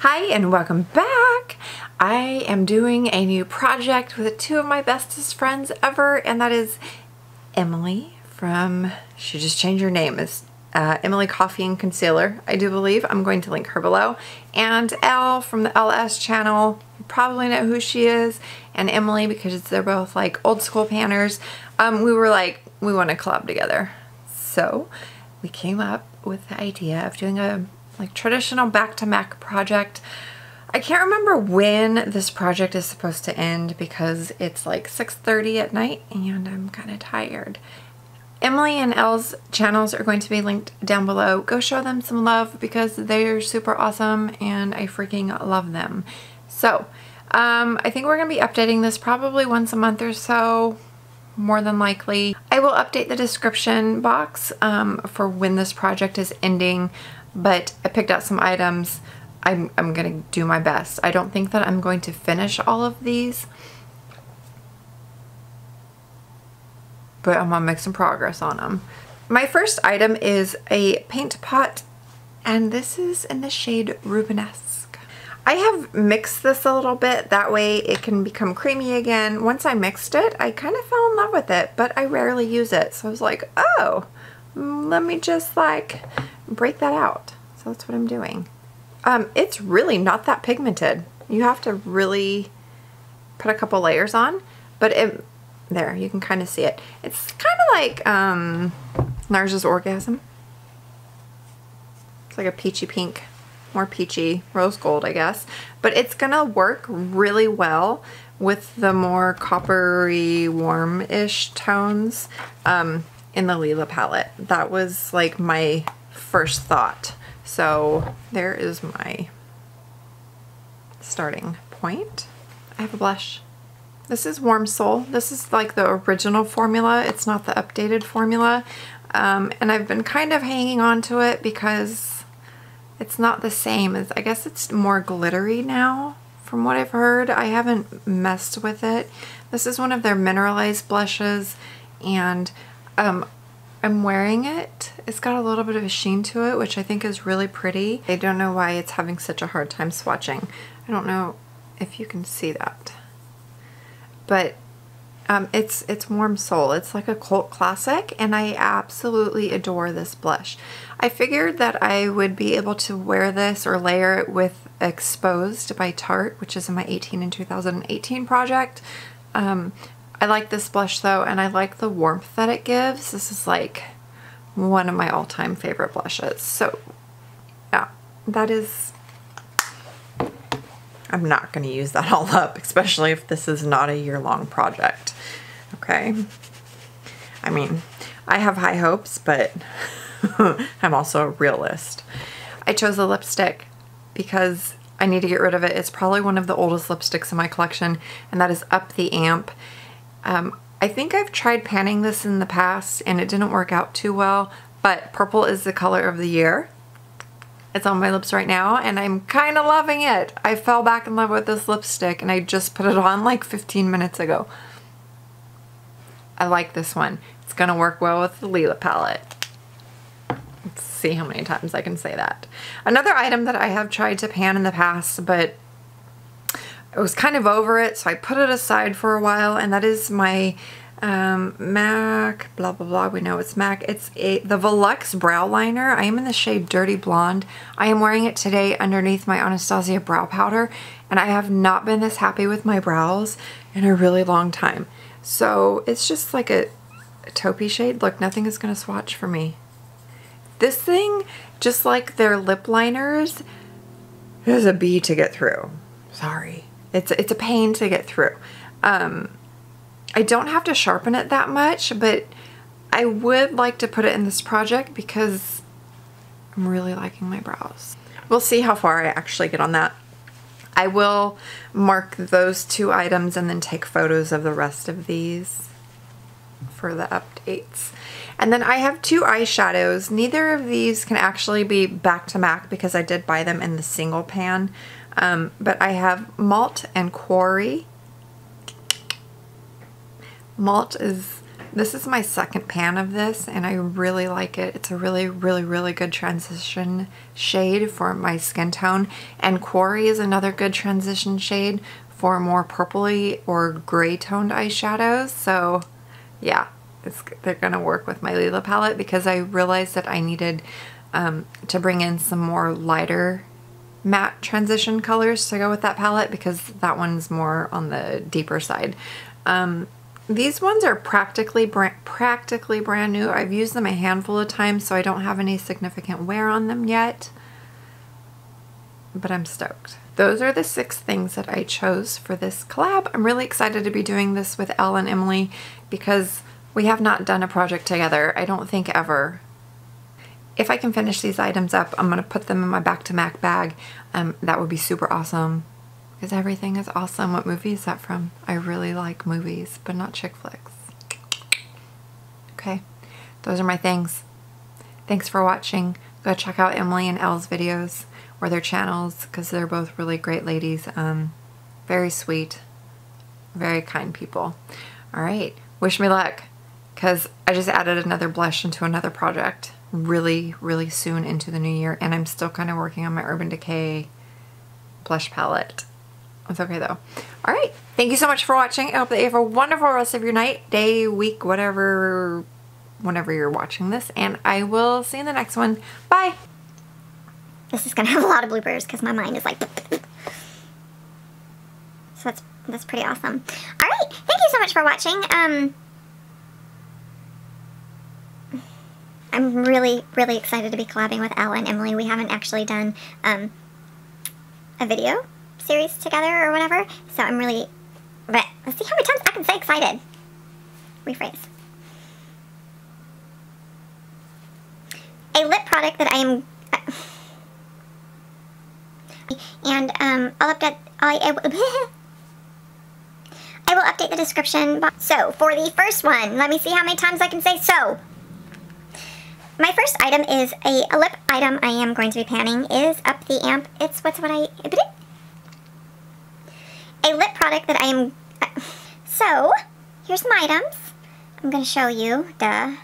Hi and welcome back. I am doing a new project with two of my bestest friends ever, and that is Emily from, she just changed her name, it's Emily Coffee and Concealer, I do believe. I'm going to link her below. And Elle from the LS channel, you probably know who she is, and Emily because they're both like old school panners. We were like, we want to collab together. So we came up with the idea of doing a traditional back to MAC project. I can't remember when this project is supposed to end because it's like 6:30 at night and I'm kind of tired. Emily and Elle's channels are going to be linked down below. Go show them some love because they're super awesome and I freaking love them. So I think we're going to be updating this probably once a month or so, more than likely. I will update the description box for when this project is ending, but I picked out some items. I'm gonna do my best. I don't think that I'm going to finish all of these, but I'm gonna make some progress on them. My first item is a paint pot, and this is in the shade Rubenesque. I have mixed this a little bit, that way it can become creamy again. Once I mixed it, I kind of fell in love with it, but I rarely use it. So I was like, oh, let me just like break that out. So that's what I'm doing. It's really not that pigmented. You have to really put a couple layers on, but there, you can kind of see it. It's kind of like Nars's Orgasm. It's like a peachy pink, more peachy, rose gold, I guess. But it's gonna work really well with the more coppery, warm-ish tones in the Lila palette. That was like my first thought. So there is my starting point. I have a blush. This is Warm Soul. This is like the original formula. It's not the updated formula. And I've been kind of hanging on to it because it's not the same as, I guess it's more glittery now from what I've heard. I haven't messed with it. This is one of their mineralized blushes, and I'm wearing it. It's got a little bit of a sheen to it, which I think is really pretty. I don't know why it's having such a hard time swatching. I don't know if you can see that. But it's Warm Soul. It's like a cult classic, and I absolutely adore this blush. I figured that I would be able to wear this or layer it with Exposed by Tarte, which is in my 18 and 2018 project. I like this blush though, and I like the warmth that it gives. This is like one of my all-time favorite blushes. So yeah, that is, I'm not going to use that all up, especially if this is not a year-long project. Okay. I mean, I have high hopes, but I'm also a realist. I chose a lipstick because I need to get rid of it. It's probably one of the oldest lipsticks in my collection, and that is Up the Amp. I think I've tried panning this in the past and it didn't work out too well, but purple is the color of the year. It's on my lips right now and I'm kind of loving it. I fell back in love with this lipstick and I just put it on like 15 minutes ago. I like this one. It's gonna work well with the Lila palette. Let's see how many times I can say that. Another item that I have tried to pan in the past, but I was kind of over it, so I put it aside for a while, and that is my MAC, blah, blah, blah, we know it's MAC. It's the Volux Brow Liner. I am in the shade Dirty Blonde. I am wearing it today underneath my Anastasia brow powder, and I have not been this happy with my brows in a really long time. So it's just like a taupey shade. Look, nothing is going to swatch for me. This thing, just like their lip liners, is a bee to get through. Sorry. It's a pain to get through. I don't have to sharpen it that much, but I would like to put it in this project because I'm really liking my brows. We'll see how far I actually get on that. I will mark those two items and then take photos of the rest of these for the updates. And then I have two eyeshadows. Neither of these can actually be back to MAC because I did buy them in the single pan. But I have Malt and Quarry. Malt is This is my second pan of this, and I really like it. It's a really, really, really good transition shade for my skin tone. And Quarry is another good transition shade for more purpley or gray toned eyeshadows. So yeah, they're gonna work with my Lila palette, because I realized that I needed to bring in some more lighter matte transition colors to go with that palette, because that one's more on the deeper side. These ones are practically brand new. I've used them a handful of times, so I don't have any significant wear on them yet, but I'm stoked. Those are the 6 things that I chose for this collab. I'm really excited to be doing this with Elle and Emily, because we have not done a project together, I don't think ever. If I can finish these items up, I'm going to put them in my Back to MAC bag. That would be super awesome. Because everything is awesome. What movie is that from? I really like movies, but not chick flicks. Okay, those are my things. Thanks for watching. Go check out Emily and Elle's videos, or their channels, because they're both really great ladies. Very sweet, very kind people. Alright, wish me luck, because I just added another blush into another project really, really soon into the new year, and I'm still kind of working on my Urban Decay blush palette. It's okay though. Alright, thank you so much for watching. I hope that you have a wonderful rest of your night, day, week, whatever, whenever you're watching this, and I will see you in the next one. Bye! This is gonna have a lot of bloopers because my mind is like... So that's pretty awesome. Alright, thank you so much for watching. I'm really, really excited to be collabing with Elle and Emily. We haven't actually done a video series together or whatever, so I'm really, but let's see how many times I can say excited. Rephrase. A lip product that I am, and I'll update, I will update the description box. So for the first one, let me see how many times I can say so. My first item is a lip item I am going to be panning is Up the Amp. It's a lip product that I am... So, here's some items. I'm going to show you. Duh.